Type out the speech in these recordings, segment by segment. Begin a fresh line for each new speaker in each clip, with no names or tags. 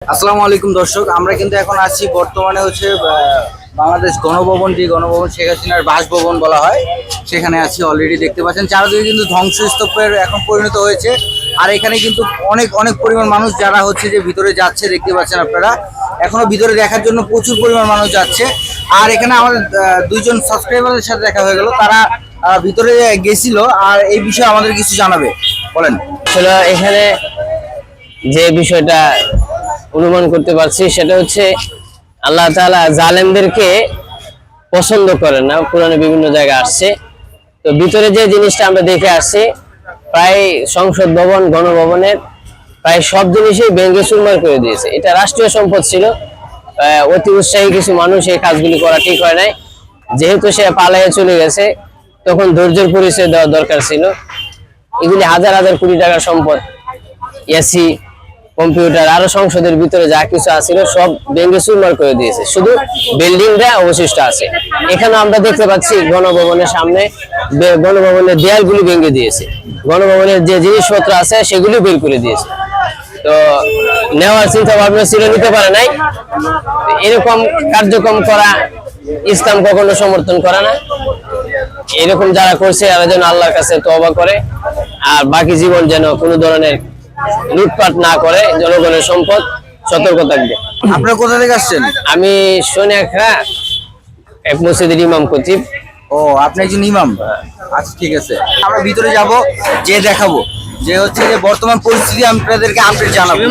আসসালামু আলাইকুম দর্শক, আমরা কিন্তু এখন আছি বর্তমানে হচ্ছে বাংলাদেশ গণভবন শেখ হাসিনার বাসভবন বলা হয়, সেখানে আছি। অলরেডি দেখতে পাচ্ছেন চারদিকে কিন্তু ধ্বংসস্তূপের এখন পরিণত হয়েছে। আর এখানে কিন্তু অনেক অনেক পরিমাণ মানুষ যারা হচ্ছে যে ভিতরে যাচ্ছে, দেখতে পাচ্ছেন আপনারা। এখনো ভিতরে দেখার জন্য প্রচুর পরিমাণ মানুষ যাচ্ছে। আর এখানে আমাদের দুইজন সাবস্ক্রাইবারের সাথে দেখা হয়ে গেল, তারা ভিতরে গেছিল আর এই বিষয়ে আমাদের কিছু জানাবে। বলেন।
আসলে এখানে যে বিষয়টা অনুমান করতে পারছি সেটা হচ্ছে আল্লাহ তাআলা জালেমদেরকে পছন্দ করেন না। কোরআনে বিভিন্ন জায়গায় আসছে। তো ভিতরে যে জিনিসটা আমরা দেখে আসছি, প্রায় সংসদ ভবন, গণভবনের প্রায় সব জিনিসই ভেঙে চুরমার করে দিয়েছে। এটা রাষ্ট্রীয় সম্পদ ছিল। অতি উৎসাহী কিছু মানুষ এই কাজগুলি করা ঠিক হয় নাই। যেহেতু সে পালাইয়ে চলে গেছে, তখন ধৈর্যের পরিচয় দেওয়া দরকার ছিল। এগুলি হাজার হাজার কোটি টাকার সম্পদ, এসি, কম্পিউটার, আরো সংসদের ভিতরে যা কিছু আছিল সব ভেঙে চুরমার করে দিয়েছে। শুধু বিল্ডিংটা অবশিষ্ট আছে। এখানে আমরা দেখতে পাচ্ছি গণভবনের সামনে গণভবনের দেয়ালগুলি ভেঙে দিয়েছে। গণভবনের যে জিনিসপত্র আছে সেগুলি বের করে দিয়েছে। তো নেওয়ার চিন্তা ভাবনা ছিল, নিতে পারে নাই। এরকম কার্যক্রম করা ইসলাম কখনো সমর্থন করে না। এরকম যারা করছে তারা যেন আল্লাহর কাছে তওবা করে, আর বাকি জীবন যেন কোনো ধরনের লুটপাট না করে, জনগণের সম্পদ সতর্ক থাকবে।
আপনারা কোথা থেকে আসছেন?
আমি সোনিয়াখা এক মসজিদের ইমাম খতিব।
ও, আপনি একজন ইমাম? আচ্ছা, ঠিক আছে। আমরা ভিতরে যাব, যে দেখাবো যে হচ্ছে যে বর্তমান পরিস্থিতি আপনাদেরকে আপডেট জানাবো।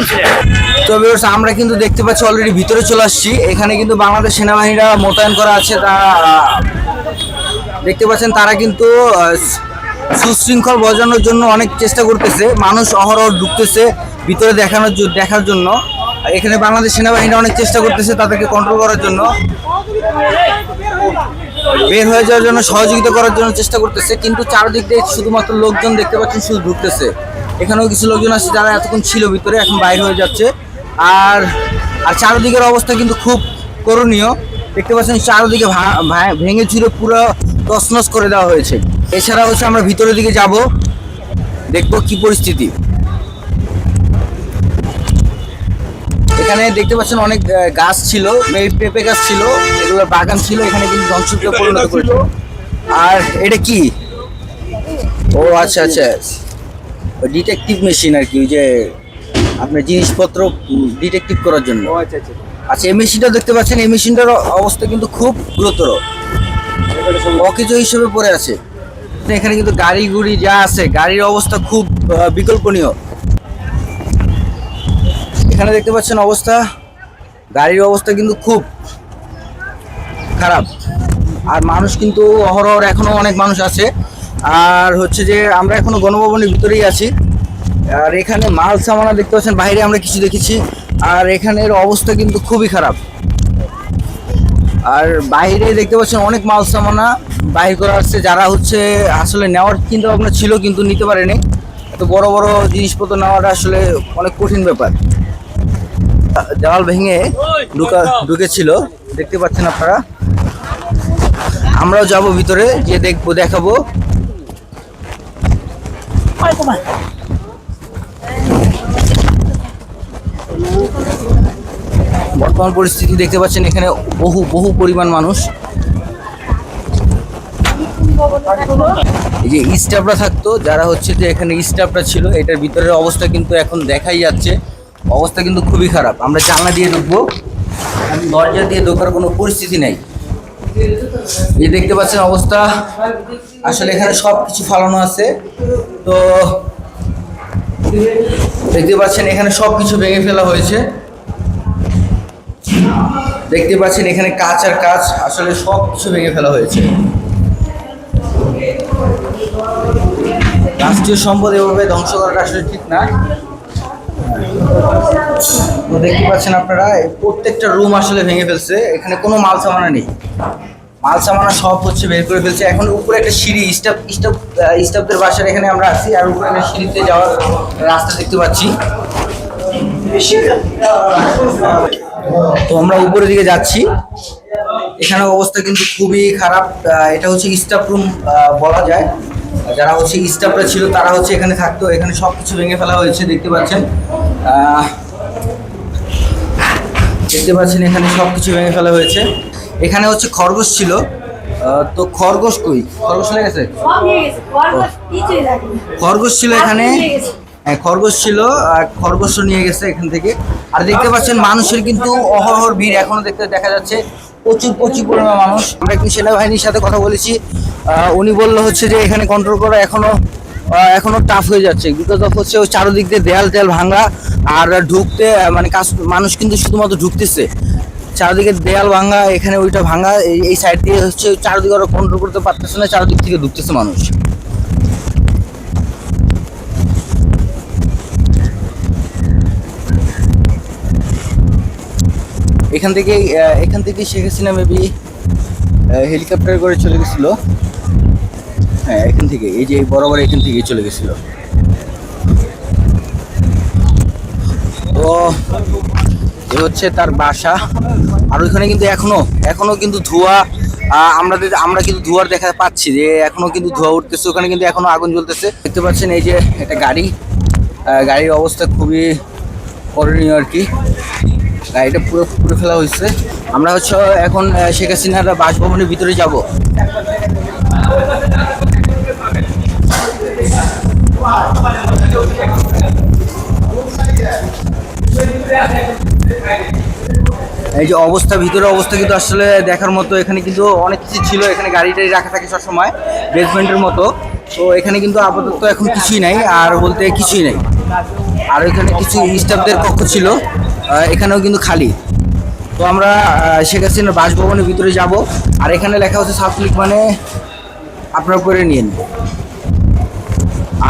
তো ভিউয়ার্স, আমরা কিন্তু দেখতে পাচ্ছি অলরেডি ভিতরে চলে আসছি। এখানে কিন্তু বাংলাদেশ সেনাবাহিনীরা মোতায়েন করা আছে। তারা দেখতে পাচ্ছেন, তারা কিন্তু সুশৃঙ্খল বজানোর জন্য অনেক চেষ্টা করতেছে। মানুষ অহরহ ঢুকতেছে ভিতরে দেখার জন্য। এখানে বাংলাদেশ সেনাবাহিনীরা অনেক চেষ্টা করতেছে তাদেরকে কন্ট্রোল করার জন্য, বের হয়ে যাওয়ার জন্য সহযোগিতা করার জন্য চেষ্টা করতেছে। কিন্তু চারদিক দিয়ে শুধুমাত্র লোকজন দেখতে পাচ্ছেন, শুধু ঢুকতেছে। এখানেও কিছু লোকজন আছে যারা এতক্ষণ ছিল ভিতরে, এখন বাইরে হয়ে যাচ্ছে। আর চারদিকের অবস্থা কিন্তু খুব করুণীয়। দেখতে পাচ্ছেন চারদিকে ভেঙে চুরে পুরো তছনছ করে দেওয়া হয়েছে। এছাড়া হচ্ছে আমরা ভিতরের দিকে যাব, দেখবো কি পরিস্থিতি। এখানে দেখতে পাচ্ছেন অনেক গাছ ছিল, পেঁপে গাছ ছিল, এগুলো বাগান ছিল। এখানে কিন্তু ধ্বংসপ্রায় পরিণত করেছে। আর এটা কি? ও আচ্ছা আচ্ছা, ডিটেকটিভ মেশিন আর কি, ওই যে আপনার জিনিসপত্র ডিটেকটিভ করার জন্য। আচ্ছা, এই মেশিনটা দেখতে পাচ্ছেন, এই মেশিনটার অবস্থা কিন্তু খুব গুরুতর, অকেজো হিসেবে পড়ে আছে। এখানে কিন্তু গাড়ি গুড়ি যা আছে, গাড়ির অবস্থা খুব বিকল্পনীয়। এখানে দেখতে পাচ্ছেন অবস্থা, গাড়ির অবস্থা কিন্তু খুব খারাপ। আর মানুষ কিন্তু অহরহ এখনো অনেক মানুষ আছে। আর হচ্ছে যে আমরা এখনো গণভবনের ভিতরেই আছি। আর এখানে মাল সামানা দেখতে পাচ্ছেন, বাইরে আমরা কিছু দেখেছি। আর এখানের অবস্থা কিন্তু খুবই খারাপ। আর বাইরে দেখতে পাচ্ছেন অনেক মাল সামানা বাহির করা আসছে, যারা হচ্ছে আসলে নেওয়ার চিন্তা ভাবনা ছিল কিন্তু নিতে পারেনি। এত বড় বড় জিনিসপত্র নেওয়াটা আসলে অনেক কঠিন ব্যাপার। দেওয়াল ভেঙে ঢুকেছিল, দেখতে পাচ্ছেন আপনারা। আমরাও যাব ভিতরে, গিয়ে দেখাবো। বর্তমান পরিস্থিতি দেখতে পাচ্ছেন, এখানে বহু পরিমাণ মানুষ। এই যে স্টাফরা থাকতো, যারা হচ্ছে যে এখানে স্টাফরা ছিল, এটার ভিতরের অবস্থা কিন্তু এখন দেখাই যাচ্ছে। অবস্থা কিন্তু খুবই খারাপ। আমরা জানলা দিয়ে ঢুকবো, দরজা দিয়ে ঢোকার কোনো পরিস্থিতি নেই। এই দেখতে পাচ্ছেন অবস্থা, আসলে এখানে সব কিছু ফালানো আছে। তো দেখতে পাচ্ছেন এখানে সব কিছু ভেঙে ফেলা হয়েছে। দেখতে পাচ্ছেন এখানে কাঁচ আর কাঁচ, আসলে সব কিছু ভেঙে ফেলা হয়েছে। রাষ্ট্রীয় সম্পদ এভাবে ধ্বংস করাটা আসলে ঠিক না। তো দেখতে পাচ্ছেন আপনারা, প্রত্যেকটা রুম আসলে ভেঙে ফেলছে। এখানে কোনো মাল সামানা নেই, মাল সামানা সব হচ্ছে বের করে ফেলছে। এখন উপরে একটা সিঁড়ি, স্টাফদের বাসার এখানে আমরা আছি। আর উপরে একটা সিঁড়িতে যাওয়ার রাস্তা দেখতে পাচ্ছি। তো আমরা উপরের দিকে যাচ্ছি। এখানে অবস্থা কিন্তু খুবই খারাপ। এটা হচ্ছে স্টাফ রুম বলা যায়। যারা হচ্ছে স্টাফরা ছিল তারা হচ্ছে এখানে থাকতো। এখানে সব কিছু ভেঙে ফেলা হয়েছে, দেখতে পাচ্ছেন। দেখতে পাচ্ছেন এখানে সবকিছু ভেঙে ফেলা হয়েছে। এখানে হচ্ছে খরগোশ ছিল, তো খরগোশ কই, খরগোশ লেগে গেছে। খরগোশ ছিল এখানে, হ্যাঁ খরগোশ ছিল, আর খরগোশও নিয়ে গেছে এখান থেকে। আর দেখতে পাচ্ছেন মানুষের কিন্তু অহরহ ভিড় এখনো দেখা যাচ্ছে, প্রচুর প্রচুর পরিমাণ মানুষ। আমরা একটি সেনাবাহিনীর সাথে কথা বলেছি, উনি বললো হচ্ছে যে এখানে কন্ট্রোল করা এখনো টাফ হয়ে যাচ্ছে, বিকজ অফ হচ্ছে ওই চারোদিক দিয়ে দেয়াল ভাঙা, আর ঢুকতে মানে মানুষ কিন্তু শুধুমাত্র ঢুকতেছে, চারদিকে দেয়াল ভাঙা, এখানে ওইটা ভাঙা, এই সাইড দিয়ে হচ্ছে চারদিকে ওরা কন্ট্রোল করতে পারতেছে না, চারদিক থেকে ঢুকতেছে মানুষ। এখান থেকে শেখ হাসিনা মেবি হেলিকপ্টার করে চলে গেছিল। হ্যাঁ এখান থেকে, এই যে বরাবর এখান থেকেই চলে গেছিল। তো এ হচ্ছে তার বাসা। আর ওইখানে কিন্তু এখনো কিন্তু ধোঁয়া, আমরা কিন্তু ধোঁয়ার দেখা পাচ্ছি যে এখনো কিন্তু ধোঁয়া উঠতেছে, ওখানে কিন্তু এখনো আগুন জ্বলতেছে। দেখতে পাচ্ছেন এই যে একটা গাড়ির অবস্থা খুবই করণীয় আর কি, গাড়িটা পুরো পুড়ে ফেলা হয়েছে। আমরা হচ্ছে এখন শেখ হাসিনার বাসভবনের ভিতরে যাব। এই যে ভিতরের অবস্থা কিন্তু আসলে দেখার মতো। এখানে কিন্তু অনেক কিছু ছিল, এখানে গাড়িটাই রাখা থাকে সবসময় বেসমেন্টের মতো। তো এখানে কিন্তু আপাতত এখন কিছুই নাই, আর বলতে কিছুই নাই। আর এখানে কিছু স্টাফদের কক্ষ ছিল, এখানেও কিন্তু খালি। তো আমরা শেখ হাসিনার বাসভবনের ভিতরে যাব। আর এখানে লেখা হচ্ছে ছাত্রলীগ মানে আপনারা করে নিন।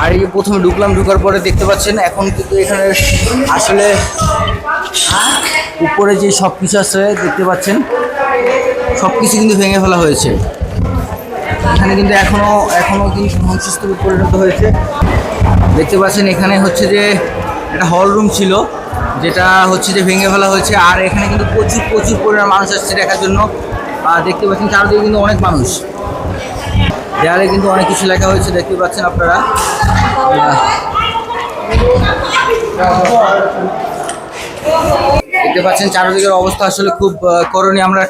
আর এই প্রথমে ঢুকার পরে দেখতে পাচ্ছেন এখন কিন্তু এখানে আসলে উপরে যে সব কিছু আছে দেখতে পাচ্ছেন, সব কিছু কিন্তু ভেঙে ফেলা হয়েছে। এখানে কিন্তু এখনো কিন্তু ধ্বংসস্তূপে পরিণত হয়েছে। দেখতে পাচ্ছেন এখানে হচ্ছে যে একটা হল রুম ছিল, যেটা হচ্ছে যে ভেঙে ফেলা হয়েছে। আর এখানে কিন্তু প্রচুর পরিমাণ মানুষ আসছে দেখার জন্য। দেখতে পাচ্ছেন চারদিকে কিন্তু অনেক মানুষ, দেয়ালে কিন্তু অনেক কিছু লেখা হয়েছে দেখতে পাচ্ছেন আপনারা। দেখতে পাচ্ছেন চারদিকের অবস্থা আসলে খুব করণীয়। আমরা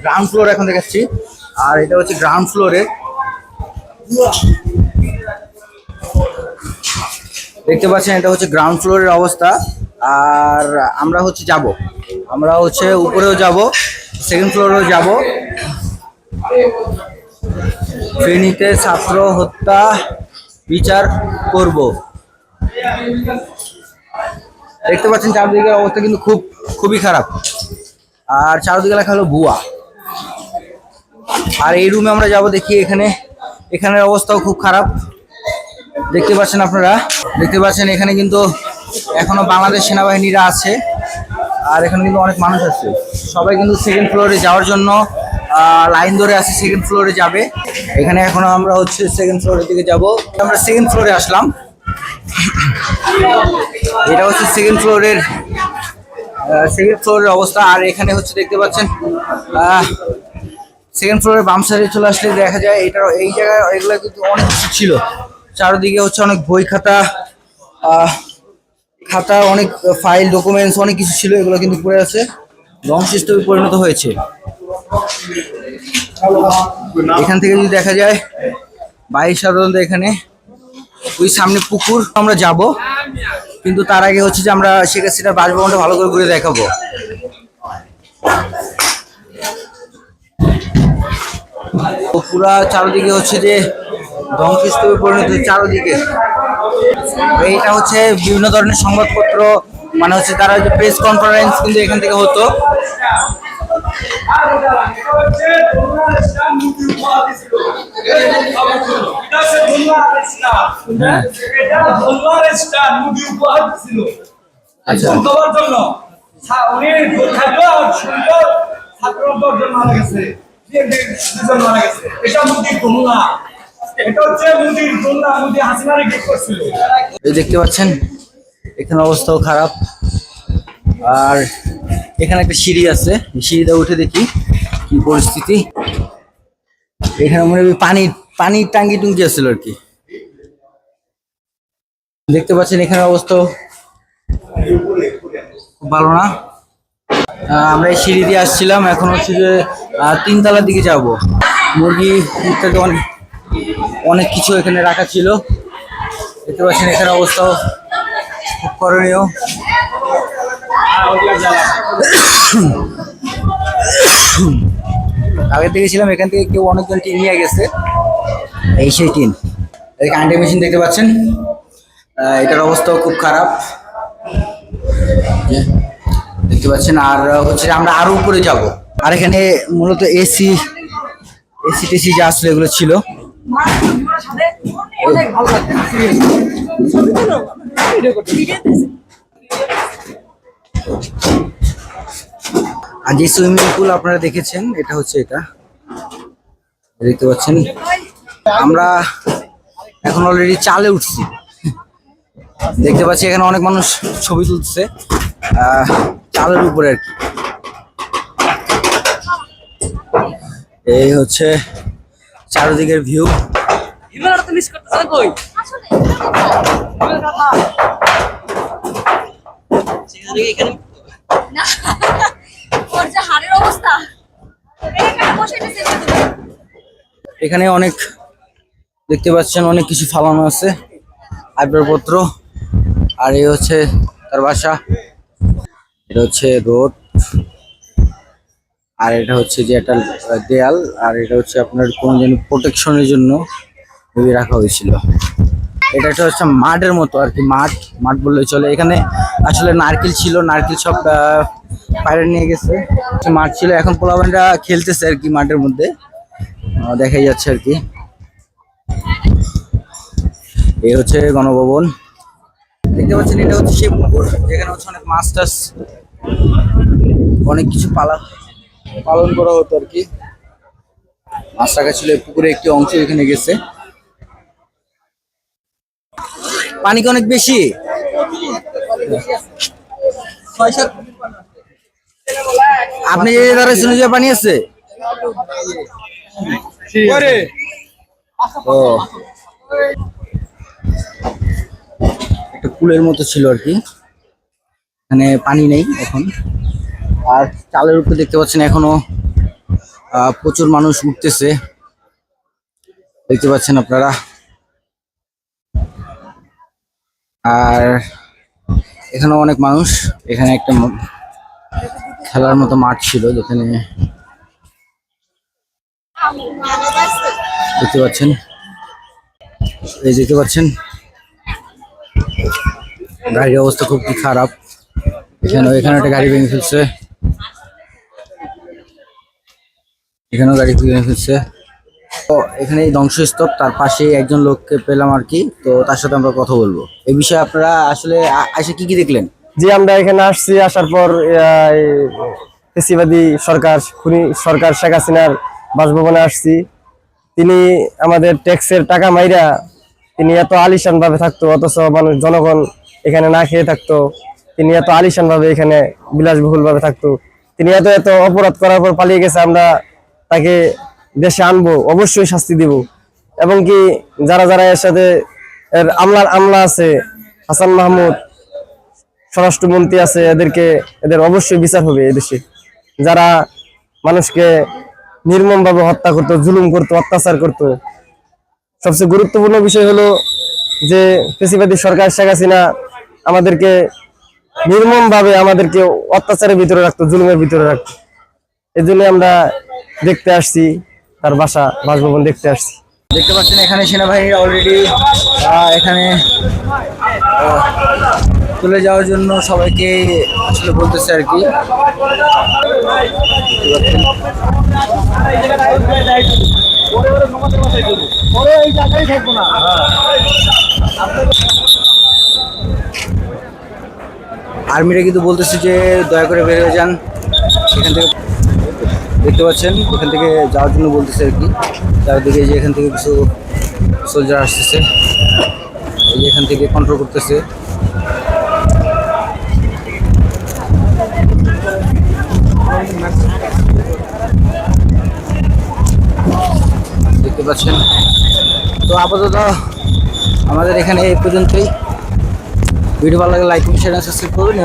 গ্রাউন্ড ফ্লোর এখন দেখাচ্ছি, আর এটা হচ্ছে গ্রাউন্ড ফ্লোরে। দেখতে পাচ্ছেন এটা হচ্ছে গ্রাউন্ড ফ্লোরের অবস্থা। আর আমরা হচ্ছে উপরেও যাব, সেকেন্ড ফ্লোরেও যাব। ফেনীতে ছাত্র হত্যা বিচার করব। দেখতে পাচ্ছেন চারদিকের অবস্থা কিন্তু খুবই খারাপ। আর চারদিকে লেখা হলো ভুয়া। আর এই রুমে আমরা যাব, দেখি এখানের অবস্থাও খুব খারাপ। দেখতে পাচ্ছেন আপনারা, এখানে কিন্তু এখনো বাংলাদেশ সেনাবাহিনীরা আছে। আর এখানে কিন্তু অনেক মানুষ আছে, সবাই কিন্তু সেকেন্ড ফ্লোরে যাওয়ার জন্য লাইন ধরে আছে, সেকেন্ড ফ্লোরে যাবে। এখানে এখনো আমরা হচ্ছে সেকেন্ড ফ্লোরের দিকে যাব। আমরা সেকেন্ড ফ্লোরে আসলাম, এটা হচ্ছে সেকেন্ড ফ্লোরের অবস্থা। আর এখানে হচ্ছে দেখতে পাচ্ছেন সেকেন্ড ফ্লোরের বাম সাইডে চলে আসলে দেখা যায় এই জায়গায় এগুলো কিন্তু অনেক কিছু ছিল। চারদিকে হচ্ছে অনেক বই খাতা, অনেক ফাইল ডকুমেন্টস অনেক কিছু ছিল, এগুলো কিন্তু পড়ে আছে, ধ্বংসস্তূপে পরিণত হয়েছে। এখান থেকে যদি দেখা যায় সাধারণত এখানে ওই সামনে পুকুর আমরা যাব, কিন্তু তার আগে হচ্ছে যে আমরা শেখ হাসিনার বাসভবনটা ভালো করে ঘুরে দেখাবো। পুরা চারদিকে হচ্ছে যে ধ্বংসস্তূপে পরিণত, চারদিকে এইটা হচ্ছে বিভিন্ন ধরনের সংবাদপত্র, মানে হচ্ছে তারা যে প্রেস কনফারেন্স কিন্তু এখান থেকে হতো। দেখতে পাচ্ছেন এখানে অবস্থাও খারাপ। আর এখানে একটা সিঁড়ি আছে, সিঁড়িটা উঠে দেখি কি পরিস্থিতি। এখানে মনে হয় পানির টাঙ্গি টুঙ্গি আছিল আর কি। দেখতে পাচ্ছেন এখানে অবস্থা খুব ভালো না। আমরা এই সিঁড়ি দিয়ে আসছিলাম, এখন হচ্ছে যে 3 তলার দিকে যাব। মুরগি ইত্যাদি অনেক অনেক কিছু এখানে রাখা ছিল। দেখতে পাচ্ছেন এখানে অবস্থাও খুব করণীয়। আগে দেখেছিলাম এখান থেকে কেউ অনেকজন টিন নিয়ে গেছে, এই সেই টিন। এই কারেন্টের মেশিন দেখতে পাচ্ছেন, এটার অবস্থাও খুব খারাপ দেখতে পাচ্ছেন। আর হচ্ছে আমরা আরো উপরে যাব। আর এখানে মূলত এসি টেসি যা আসলে এগুলো ছিল। আর যে সুইমিং পুল আপনারা দেখেছেন, এটা হচ্ছে এটা দেখতে পাচ্ছেন। আমরা এখন অলরেডি চালে উঠছি, দেখতে পাচ্ছি এখানে অনেক মানুষ ছবি তুলছে চালের উপরে আর কি। এই হচ্ছে চারিদিকের ভিউ। এখানে অনেক দেখতে পাচ্ছেন অনেক কিছু ফালানো আছে, আসবাবপত্র। আর এই হচ্ছে তার বাসা, এটা হচ্ছে রোড, আর এটা হচ্ছে যে একটা দেয়াল, আর এটা হচ্ছে আপনার কোন যেন প্রোটেকশনের জন্য রাখা হয়েছিল। এটা একটা হচ্ছে মাঠের মতো আর কি, মাঠ বললে চলে। এখানে আসলে নারকেল ছিল, নারকেল সব বাইরে নিয়ে গেছে। মাঠ ছিল, এখন পোলাপানরা খেলতেছে আর কি মাঠের মধ্যে, দেখাই যাচ্ছে আর কি। এই হচ্ছে গণভবন দেখতে পাচ্ছেন। এটা হচ্ছে সেই পুকুর যেখানে হচ্ছে অনেক মাছ টাছ অনেক কিছু পালন করা হতো আর কি। মাছ রাখা ছিল, পুকুরে একটি অংশ এখানে গেছে। পানি কি অনেক বেশি? আপনি যে দাঁড়াচ্ছেন যে পানি আছে? ও, একটা পুলের মতো ছিল আর কি, এখানে পানি নেই এখন। আর চালের উপরে দেখতে পাচ্ছেন এখনো প্রচুর মানুষ উঠতেছে, দেখতে পাচ্ছেন আপনারা। আর এখানে অনেক মানুষ, এখানে একটা খেলার মতো মাঠ ছিল যেখানে দেখতে পাচ্ছেন, এই দেখতে পাচ্ছেন গাড়ির অবস্থা খুব খারাপ। এখানে একটা গাড়ি ভেঙে ফেলছে, এখানেও গাড়ি ভেঙে ফেলছে। তো এখানে এই ধ্বংসস্তূপ, তার পাশে একজন লোককে পেলাম আর কি, তো তার সাথে আমরা কথা বলবো এই বিষয়ে। আপনারা আসলে এসে কি দেখলেন?
জি, আমরা এখানে আসছি, আসার পর ফ্যাসিবাদী খুনি সরকার শেখ হাসিনার বাসভবনে আসছি। তিনি আমাদের ট্যাক্সের টাকা মাইরা তিনি এত আলিশান ভাবে থাকতো, অথচ জনগণ এখানে না খেয়ে থাকতো। তিনি এত আলিশান ভাবে এখানে বিলাসবহুল ভাবে থাকতো। তিনি এত অপরাধ করার পর পালিয়ে গেছে। আমরা তাকে দেশে আনবো, অবশ্যই শাস্তি দিব। এবং কি যারা এর সাথে আমলা আছে, হাসান মাহমুদ স্বরাষ্ট্রমন্ত্রী আছে, এদের অবশ্যই বিচার হবে। এদেশে যারা মানুষকে নির্মম ভাবে হত্যা করতো, জুলুম করতো, অত্যাচার করতো। সবচেয়ে গুরুত্বপূর্ণ বিষয় হলো যে ফ্যাসিবাদী সরকার শেখ হাসিনা আমাদেরকে নির্মম ভাবে আমাদেরকে অত্যাচারের ভিতরে রাখতো, জুলুমের ভিতরে রাখতো। এই জন্য আমরা দেখতে আসছি, তার বাসভবন দেখতে আসছি।
দেখতে পাচ্ছেন এখানে সেনাবাহিনী অলরেডি এখানে চলে যাওয়ার জন্য সবাইকে আসলে বলতেছে আর কি। আর্মিরা কিন্তু বলতেছে যে দয়া করে বের হয়ে যান এখান থেকে। দেখতে পাচ্ছেন এখান থেকে যাওয়ার জন্য বলতেছে আর কি। চারদিকে যে এখান থেকে কিছু সোলজার আসতেছে, এই যে এখান থেকে কন্ট্রোল করতেছে। দেখতে পাচ্ছেন। তো আপাতত আমাদের এখানে এই পর্যন্তই। ভিডিও ভালো লাগলে লাইক, শেয়ার, সাবস্ক্রাইব করবেন।